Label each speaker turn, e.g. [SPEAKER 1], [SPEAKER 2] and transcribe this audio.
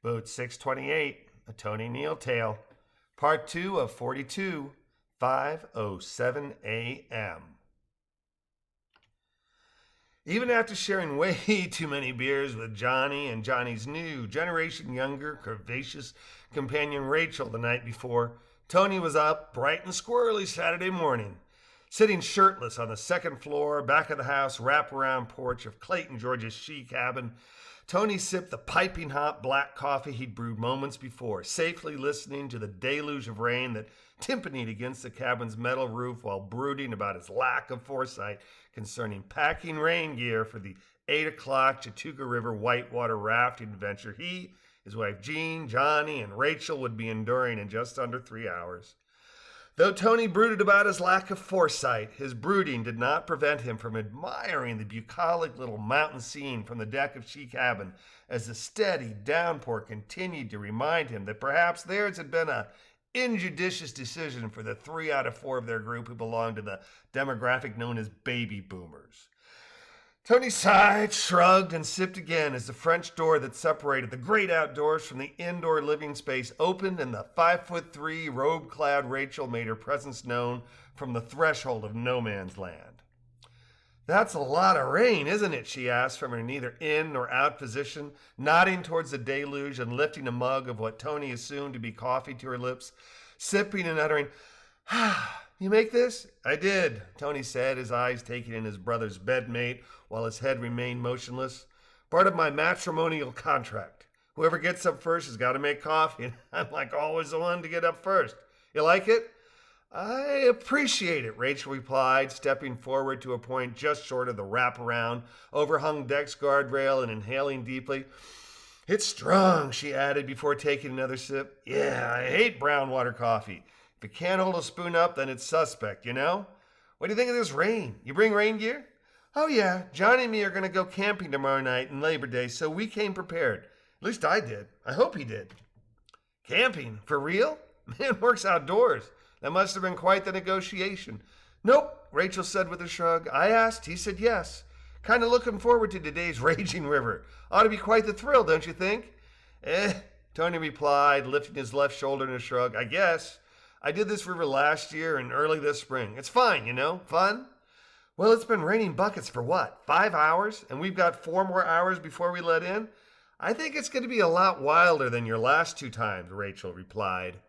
[SPEAKER 1] Boat 628, a Tony Neal tale. Part 2 of 42, 5:07 a.m. Even after sharing way too many beers with Johnny and Johnny's new, generation younger, curvaceous companion Rachel the night before, Tony was up bright and squirrely Saturday morning, sitting shirtless on the second floor, back of the house, wraparound porch of Clayton George's she cabin. Tony sipped the piping hot black coffee he'd brewed moments before, safely listening to the deluge of rain that timpanied against the cabin's metal roof while brooding about his lack of foresight concerning packing rain gear for the 8 o'clock Chattooga River whitewater rafting adventure he, his wife Jean, Johnny, and Rachel would be enduring in just under 3 hours. Though Tony brooded about his lack of foresight, his brooding did not prevent him from admiring the bucolic little mountain scene from the deck of She Cabin as the steady downpour continued to remind him that perhaps theirs had been a injudicious decision for the 3 out of 4 of their group who belonged to the demographic known as baby boomers. Tony sighed, shrugged, and sipped again as the French door that separated the great outdoors from the indoor living space opened and the 5'3" robe-clad Rachel made her presence known from the threshold of no man's land. "That's a lot of rain, isn't it?" she asked from her neither in nor out position, nodding towards the deluge and lifting a mug of what Tony assumed to be coffee to her lips, sipping and uttering, "Ah, you make this?" "I did," Tony said, his eyes taking in his brother's bedmate while his head remained motionless. "Part of my matrimonial contract. Whoever gets up first has got to make coffee, and I'm like always the one to get up first. You like it?" "I appreciate it," Rachel replied, stepping forward to a point just short of the wraparound, overhung deck's guardrail and inhaling deeply. "It's strong," she added before taking another sip. "Yeah, I hate brown water coffee. If it can't hold a spoon up, then it's suspect, you know? What do you think of this rain? You bring rain gear?" "Oh yeah, Johnny and me are going to go camping tomorrow night and Labor Day, so we came prepared. At least I did. I hope he did." "Camping? For real? Man works outdoors. That must have been quite the negotiation." "Nope," Rachel said with a shrug. "I asked, he said yes. Kind of looking forward to today's raging river. Ought to be quite the thrill, don't you think?" Tony replied, lifting his left shoulder in a shrug. "I guess. I did this river last year and early this spring. It's fine, you know, fun." "Well, it's been raining buckets for what, 5 hours? And we've got 4 more hours before we let in? I think it's going to be a lot wilder than your last 2 times," Rachel replied.